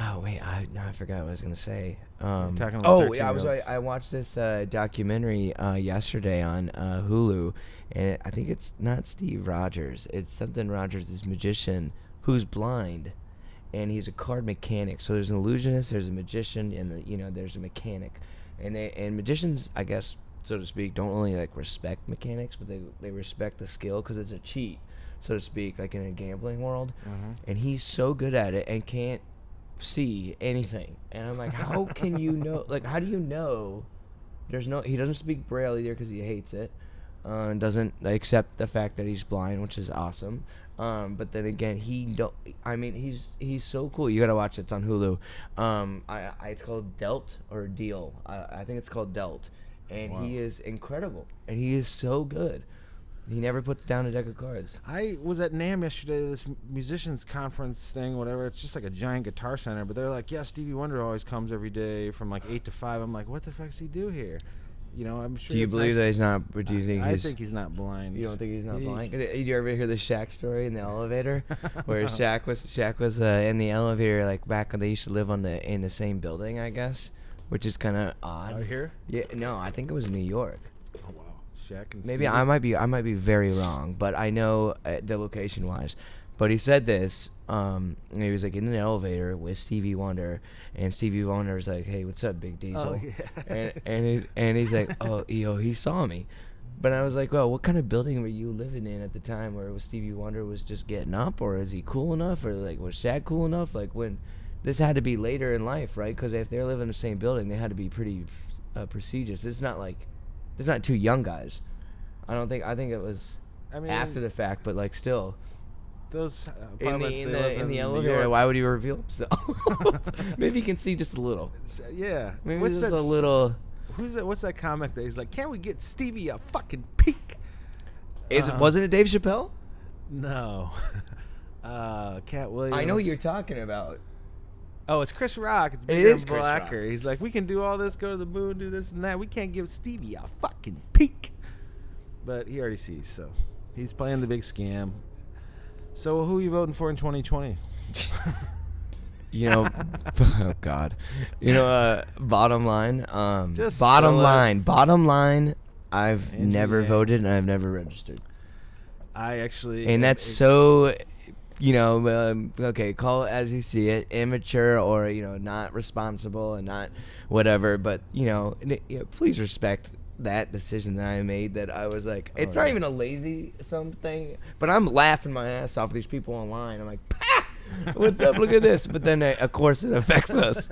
Oh wait, I forgot what I was gonna say. talking about I watched this documentary yesterday on Hulu, and I think it's not Steve Rogers. It's something Rogers, this magician who's blind, and he's a card mechanic. So there's an illusionist, there's a magician, and there's a mechanic, and magicians, I guess, so to speak, don't only like respect mechanics, but they respect the skill because it's a cheat, so to speak, like in a gambling world. Mm-hmm. And he's so good at it and can't see anything. And I'm like, how can you know? Like, how do you know? He doesn't speak Braille either because he hates it. And doesn't accept the fact that he's blind, which is awesome. But then again, he's so cool. You gotta watch it. It's on Hulu. It's called Dealt or Deal. I think it's called Dealt. And Wow. he is incredible. And he is so good. He never puts down a deck of cards. I was at NAMM yesterday, this musicians conference thing, whatever. It's just like a giant guitar center, but they're like, yeah, Stevie Wonder always comes every day from like 8 to 5. I'm like, what the fuck does he do here? I'm sure. Do you it's believe nice. that he's not? Or do you think I he's? think he's not blind. You don't think he's not blind? Did you ever hear the Shaq story in the elevator, where Shaq was in the elevator, like back when they used to live in the same building, I guess, which is kind of odd. Out here? Yeah, no, I think it was New York. Oh wow, Shaq and Maybe Stevie? I might be very wrong, but I know the location wise. But he said this. And he was like in an elevator with Stevie Wonder, and Stevie Wonder's like, "Hey, what's up, Big Diesel?" Oh, yeah. and he's like, "Oh, he saw me." But I was like, "Well, what kind of building were you living in at the time where Stevie Wonder was just getting up, or is he cool enough, or like was Shaq cool enough? Like when this had to be later in life, right? Because if they're living in the same building, they had to be pretty prestigious. It's not two young guys. I think it was after the fact, but like still." Those In apartments they live the New elevator, York. why would he reveal himself? Maybe he can see just a little. Yeah. Maybe What's just that a little. Who's that? What's that comic that he's like, can't we get Stevie a fucking peek? Wasn't it Dave No. Cat Williams. I know what you're talking about. Oh, it's Chris Rock. It's bigger is and Chris blacker. Rock. He's like, we can do all this, go to the moon, do this and that. We can't give Stevie a fucking peek. But he already sees, so he's playing the big scam. So who are you voting for in 2020? You know, oh God, you know, bottom line, Just bottom spill line. I've Andrew never Yang. voted and I've never registered, I actually, and that's so, you know, okay, call it as you see it, immature or not responsible and not whatever. But please respect that decision that I made. That I was like, it's not even a lazy something, but I'm laughing my ass off these people online. I'm like, Pah! What's up? Look at this. But then, of course, it affects us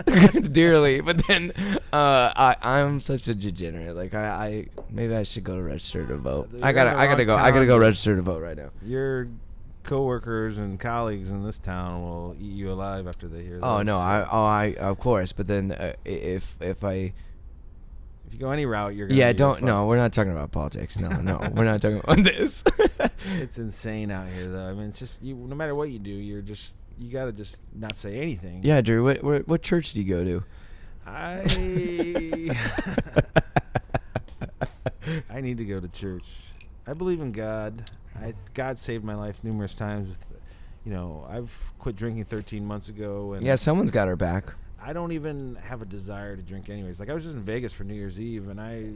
dearly. But then, I'm such a degenerate. Like, I maybe I should go to register to vote. I gotta go register to vote right now. Your coworkers and colleagues in this town will eat you alive after they hear this. Oh no, I of course. But then, if you go any route, you're gonna we're not talking about politics. No, we're not talking about this. It's insane out here, though. I mean, it's just no matter what you do, you gotta just not say anything. Yeah, Drew. What church do you go to? I need to go to church. I believe in God. God saved my life numerous times. I've quit drinking 13 months ago, and yeah, someone's got her back. I don't even have a desire to drink anyways. Like, I was just in Vegas for New Year's Eve, and I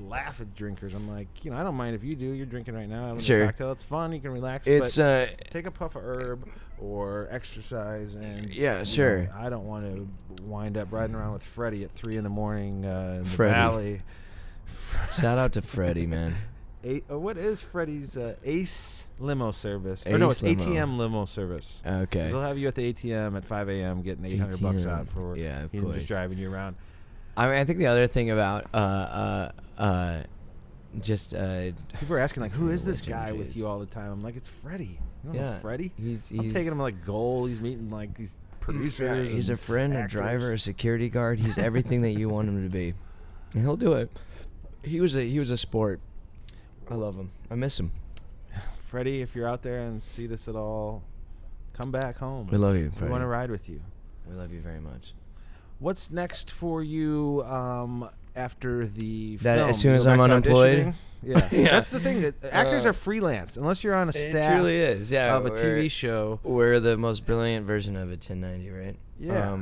laugh at drinkers. I'm like, I don't mind if you do. You're drinking right now. Having a cocktail. It's fun. You can relax. It's but take a puff of herb or exercise. And yeah, sure. I don't want to wind up riding around with Freddie at 3 a.m. in the Freddie. valley. Shout out to Freddie, man. What is Freddie's Ace limo service? Ace or no, it's limo. ATM limo service. Okay. 'Cause they'll have you at the ATM at 5 a.m. getting $800 out for of him course. just driving you around. I mean, I think the other thing about people are asking, like, who is this guy with you all the time? I'm like, it's Freddie. You don't know Freddie? I'm taking him like gold. He's meeting like these producers. He's a friend, actors. a driver, a security guard. He's everything that you want him to be, and he'll do it. He was a sport. I love him. I miss him. Freddie, if you're out there and see this at all, come back home. We love you, Freddie. We want to ride with you. We love you very much. What's next for you after the That film? as soon You as go I'm back to unemployed? auditioning? Yeah. Yeah. That's the thing. That actors are freelance unless you're on a staff. It truly is. Yeah, of a TV show. We're the most brilliant version of a 1090, right? Yeah.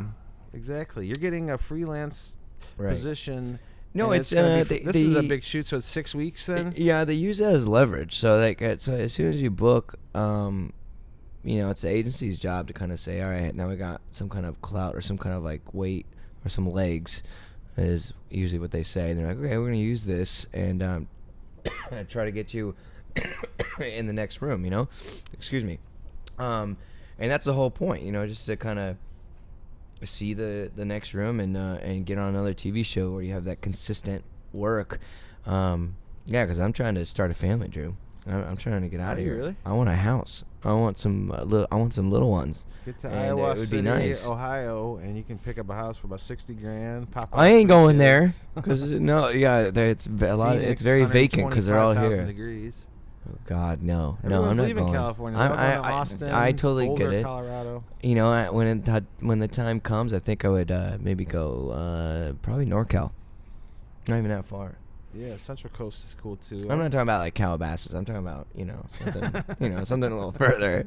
Exactly. You're getting a freelance position. No, and it's this is a big shoot, so it's 6 weeks then. Yeah, they use that as leverage. So so as soon as you book, it's the agency's job to kind of say, all right, now we got some kind of clout or some kind of like weight or some legs, is usually what they say. And they're like, okay, we're gonna use this and try to get you in the next room. Excuse me. And that's the whole point. Just to kind of see the next room and get on another TV show where you have that consistent work. Because I'm trying to start a family, Drew. I'm trying to get out of here. Really? I want a house. I want some little ones. Get to And Iowa it would be City, nice. Ohio, and you can pick up a house for about $60,000. Pop I out ain't 3 going kids. there because it's a lot. Phoenix, It's very vacant because they're all 125,000 here. Degrees. Oh God, no, Everyone's I'm not leaving going. California. They're all going to Austin, I totally Boulder, get it. Colorado. When the time comes, I think I would maybe go probably NorCal. Not even that far. Yeah, Central Coast is cool too. I'm not talking about like Calabasas. I'm talking about something something a little further.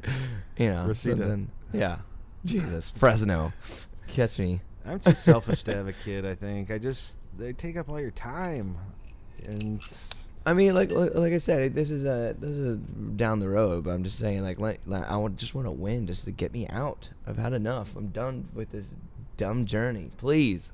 Reseda. Something. Yeah. Jesus, Fresno. Catch me. I'm too selfish to have a kid. I think they take up all your time, and I mean, like I said, this is down the road. But I'm just saying, I just want to win, just to get me out. I've had enough. I'm done with this dumb journey. Please.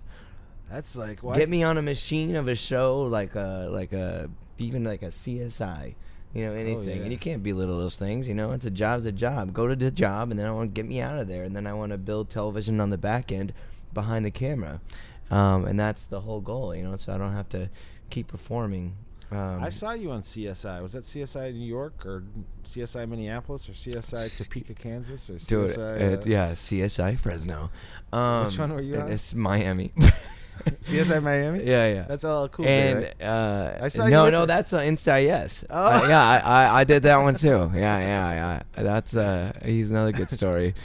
that's like Get me on a machine of a show, like even like a CSI, anything. yeah. And you can't belittle those things. It's a job's a job. Go to the job, and then I want to get me out of there, and then I want to build television on the back end, behind the camera, and that's the whole goal. So I don't have to keep performing. I saw you on CSI. Was that CSI New York or CSI Minneapolis or CSI Topeka, Kansas or CSI? CSI Fresno. Which one were you on? It's Miami. CSI Miami? Yeah. That's all cool. And right? I saw no, you that's NCIS. Oh. I did that one too. Yeah. That's he's another good story.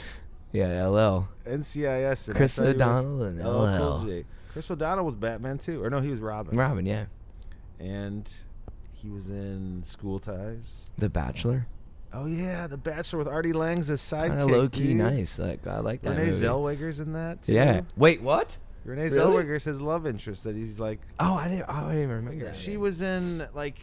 Yeah, LL. NCIS. And Chris O'Donnell and LL. Cool J. Chris O'Donnell was Batman too, or no, he was Robin. Robin, yeah. And he was in School Ties. The Bachelor. Oh yeah, The Bachelor with Artie Lang's as sidekick. Kind of low key nice. Like I like that. Renee movie. Zellweger's in that too. Yeah. Wait, what? Renee Really? Zellweger's his love interest that he's like. Oh, I didn't even remember that. She was in like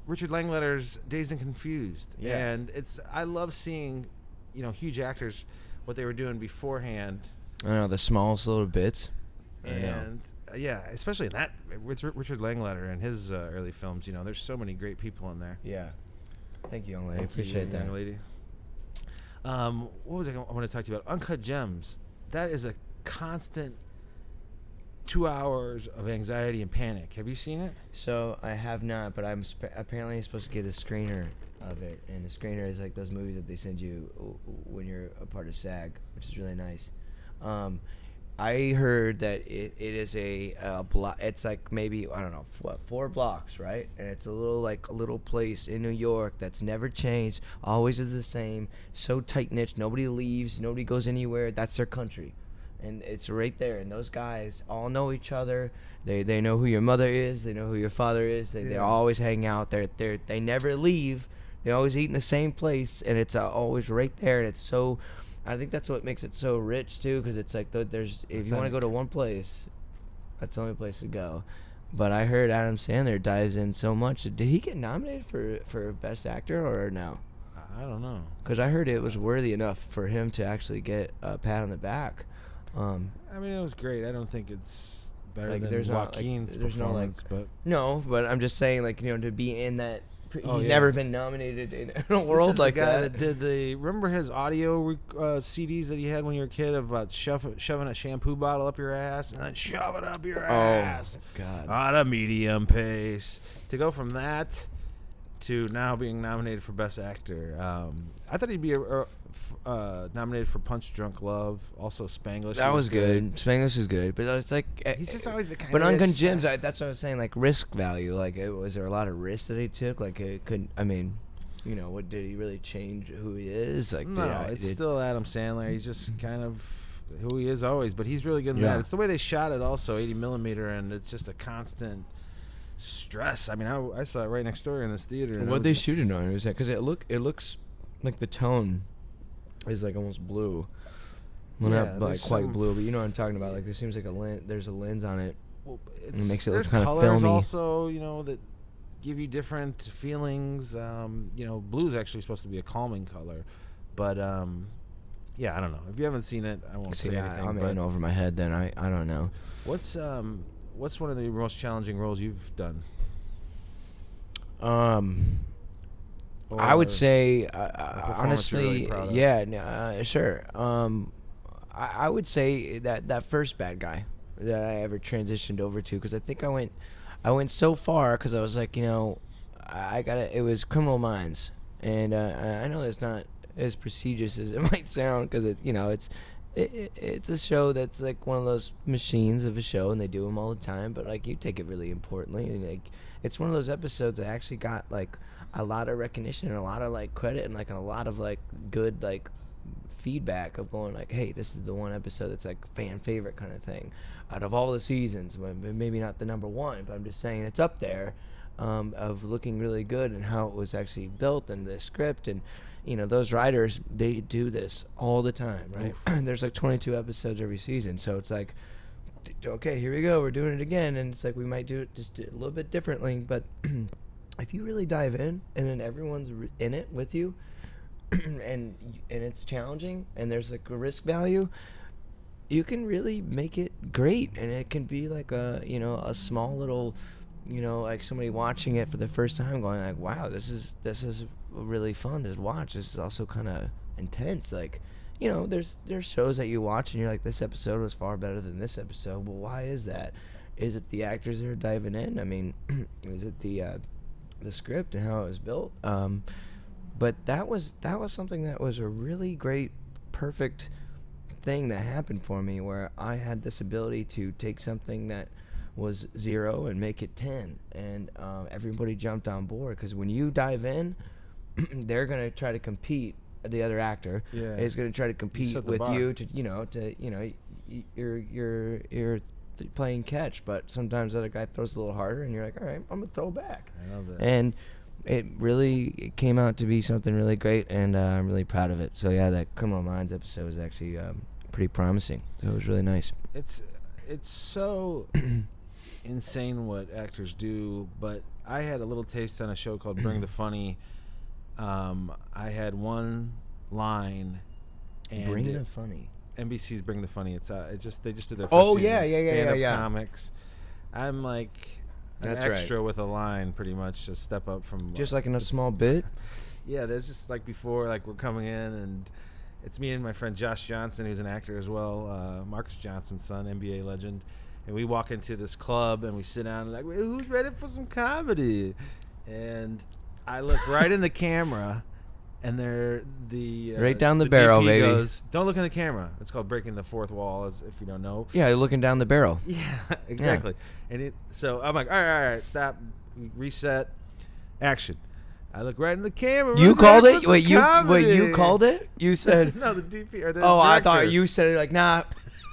Richard Linklater's Dazed and Confused. Yeah. And I love seeing, huge actors, what they were doing beforehand. I know, the smallest little bits. And yeah, especially in that with Richard Linklater and his early films, there's so many great people in there. Yeah. Thank you, young lady. Appreciate that. Young lady. What was I want to talk to you about? Uncut Gems. That is a constant 2 hours of anxiety and panic. Have you seen it? So I have not, but I'm apparently supposed to get a screener of it, and the screener is like those movies that they send you when you're a part of SAG, which is really nice. I heard that it is a block. It's like maybe, I don't know, 4 blocks, right? And it's a little place in New York that's never changed, always is the same, so tight knit, nobody leaves, nobody goes anywhere. That's their country, and it's right there. And those guys all know each other. They know who your mother is. They know who your father is. They always hang out. They never leave. They always eat in the same place, and it's always right there. And it's so. I think that's what makes it so rich too, because it's like if you want to go to one place, that's the only place to go. But I heard Adam Sandler dives in so much. Did he get nominated for Best Actor or no? I don't know. Because I heard it was worthy enough for him to actually get a pat on the back. I mean, it was great. I don't think it's better like, than Joaquin's performance, but but I'm just saying, like, to be in that. He's yeah. never been nominated in a world like the guy that. Did remember his audio CDs that he had when you were a kid about shoving a shampoo bottle up your ass and then shove it up your ass? God. At a medium pace. To go from that to now being nominated for Best Actor. I thought he'd be nominated for Punch Drunk Love. Also Spanglish. That was good. Spanglish is good, but it's like he's just always the kind. But Uncut Gems, that's what I was saying. Like risk value. Like, was there a lot of risk that he took? Like, it couldn't. I mean, what did he really change who he is? Like, no, it's still Adam Sandler. He's just kind of who he is always. But he's really good in that. It's the way they shot it, also 80 millimeter, and it's just a constant stress. I mean, I saw it right next door in this theater. What they shooting on? Is that because it looks like the tone is like almost blue. Well, not like quite blue, but you know what I'm talking about. Like, there seems like there's a lens on it. Well, it makes it look kind of filmy. Also, that give you different feelings. Blue's actually supposed to be a calming color, but yeah, I don't know. If you haven't seen it, I won't say anything. I'm in over my head. Then I don't know. What's one of the most challenging roles you've done? I would say, honestly, sure. I would say that first bad guy that I ever transitioned over to, because I think I went so far because I was like, it was Criminal Minds, and I know it's not as prestigious as it might sound, because it's a show that's like one of those machines of a show, and they do them all the time, but like, you take it really importantly, and like, it's one of those episodes that actually got like a lot of recognition and a lot of like credit and like a lot of like good like feedback of going like, hey, this is the one episode that's like fan favorite kind of thing out of all the seasons. Maybe not the number one, but I'm just saying it's up there, of looking really good and how it was actually built and the script. And those writers, they do this all the time, right? There's like 22 episodes every season, so it's like, okay, here we go, we're doing it again, and it's like we might do it just a little bit differently, but if you really dive in and then everyone's in it with you, and it's challenging and there's like a risk value, you can really make it great. And it can be like a small little, like somebody watching it for the first time going like, wow, this is really fun to watch. This is also kind of intense. Like, there's shows that you watch and you're like, this episode was far better than this episode. Well, why is that? Is it the actors that are diving in? I mean, is it the script and how it was built? But that was something that was a really great, perfect thing that happened for me, where I had this ability to take something that was 0 and make it 10, and everybody jumped on board, because when you dive in, they're gonna try to compete the other actor is going to try to compete with you you're playing catch, but sometimes the other guy throws a little harder, and you're like, all right, I'm gonna throw back. I love that. And it came out to be something really great, and I'm really proud of it. So yeah, that Criminal Minds episode was actually pretty promising. So it was really nice. It's so insane what actors do, but I had a little taste on a show called Bring the Funny. I had one line. And Bring the Funny. NBC's Bring the Funny. They just did their first season stand-up comics. I'm like an extra with a line, pretty much, to step up from. Just like in a small bit. Yeah, there's just like before, like we're coming in, and it's me and my friend Josh Johnson, who's an actor as well, Marcus Johnson's son, NBA legend, and we walk into this club and we sit down and like, who's ready for some comedy? And I look right in the camera. And they're right down the barrel, GP baby. Goes, don't look in the camera. It's called breaking the fourth wall, as if you don't know. Yeah, you're looking down the barrel. Yeah, exactly. Yeah. And so I'm like, all right, stop, reset, action. I look right in the camera. You called it? Wait, you called it? You said no, the DP or the Oh, director. I thought you said it like, nah.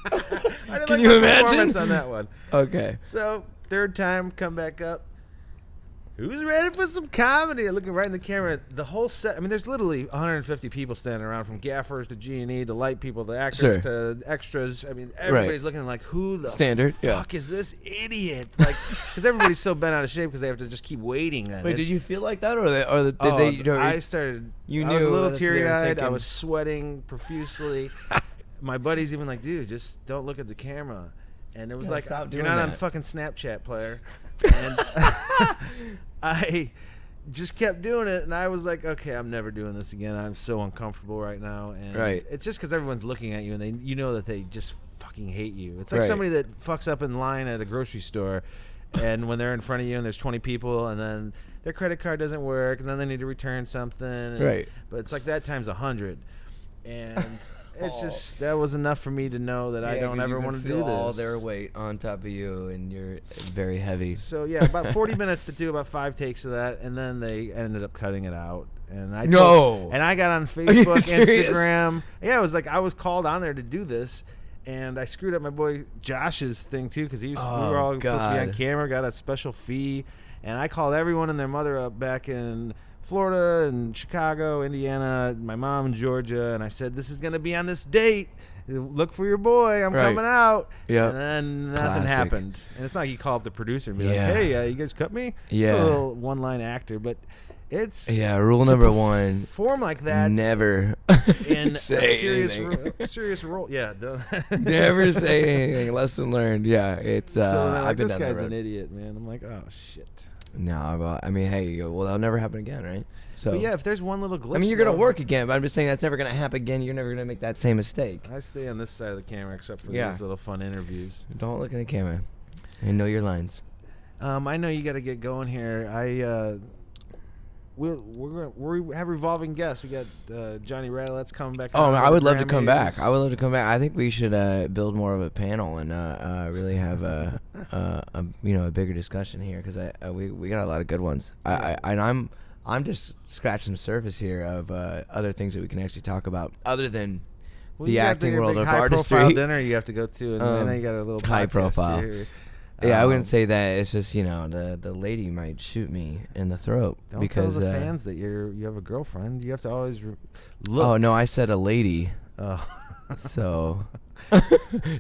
I Can you imagine? Performance on that one. Okay. So third time, come back up. Who's ready for some comedy? Looking right in the camera. The whole set. I mean, there's literally 150 people standing around, from gaffers to G&E to light people to actors to extras. I mean, everybody's looking like, who the fuck is this idiot? Like, because everybody's so bent out of shape because they have to just keep waiting. Wait, did you feel like that, or did they? I started. I was a little teary-eyed. I was sweating profusely. My buddy's even like, dude, just don't look at the camera. And it was like, you're not on fucking Snapchat, player. And I just kept doing it, and I was like, okay, I'm never doing this again. I'm so uncomfortable right now. And it's just because everyone's looking at you, and you know that they just fucking hate you. It's like somebody that fucks up in line at a grocery store, and when they're in front of you and there's 20 people, and then their credit card doesn't work, and then they need to return something. And, but it's like that times 100. And it's just, that was enough for me to know that I don't ever want to do this. All their weight on top of you, and you're very heavy. So yeah, about 40 minutes to do about 5 takes of that, and then they ended up cutting it out. And I got on Facebook, Instagram. Yeah, it was like I was called on there to do this, and I screwed up my boy Josh's thing too, because we were all supposed to be on camera, got a special fee, and I called everyone and their mother up back in Florida and Chicago, Indiana, my mom in Georgia, and I said, this is going to be on this date. Look for your boy. I'm coming out. And then nothing happened. And it's not like you call up the producer and be like, hey, you guys cut me? Yeah. It's a little one-line actor, but it's... Yeah, rule number one. Perform like that. Never in say a serious role. Yeah. Never say anything. Lesson learned. Yeah, it's... so like, this guy's an idiot, man. I'm like, oh, shit. No, well, I mean, hey, well, that'll never happen again, right? So, but yeah, if there's one little glitch, I mean, you're gonna work again, but I'm just saying that's never gonna happen again. You're never gonna make that same mistake. I stay on this side of the camera, except for these little fun interviews. Don't look in the camera, and know your lines. I know you got to get going here. We have revolving guests. We got Johnny Radlet's coming back. Oh, I would love to come back. I would love to come back. I think we should build more of a panel and really have a bigger discussion here, because we got a lot of good ones. I'm just scratching the surface here of other things that we can actually talk about, other than the acting world of artistry. High-profile dinner you have to go to, and then you got a little high profile. Here. Yeah, I wouldn't say that. It's just, the lady might shoot me in the throat. Don't because tell the fans that you have a girlfriend. You have to always look. Oh, no, I said a lady. Oh. So,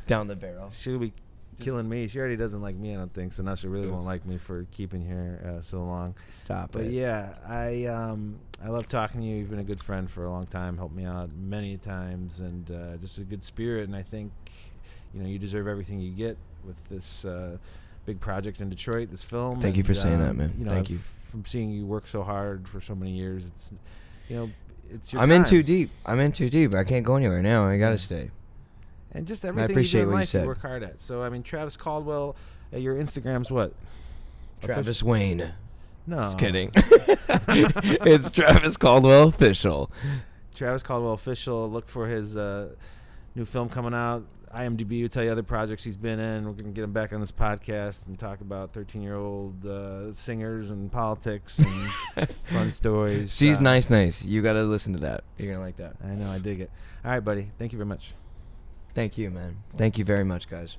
down the barrel. She'll be killing me. She already doesn't like me, I don't think, so now she really won't like me for keeping here so long. Stop but it. But yeah, I love talking to you. You've been a good friend for a long time, helped me out many times, and just a good spirit, and I think you deserve everything you get with this big project in Detroit, this film. Thank you for saying that, man. Thank you. From seeing you work so hard for so many years, it's your I'm time. in too deep. I can't go anywhere now. I gotta stay. And just everything appreciate you do in what you life, said. you work hard at. So I mean, Travis Caldwell, your Instagram's what? Travis Wayne. No, just kidding. It's Travis Caldwell Official. Travis Caldwell Official. Look for his new film coming out. IMDb will tell you other projects he's been in. We're going to get him back on this podcast and talk about 13-year-old singers and politics and fun stories. She's nice. You got to listen to that. You're going to like that. I know. I dig it. All right, buddy. Thank you very much. Thank you, man. Thank you very much, guys.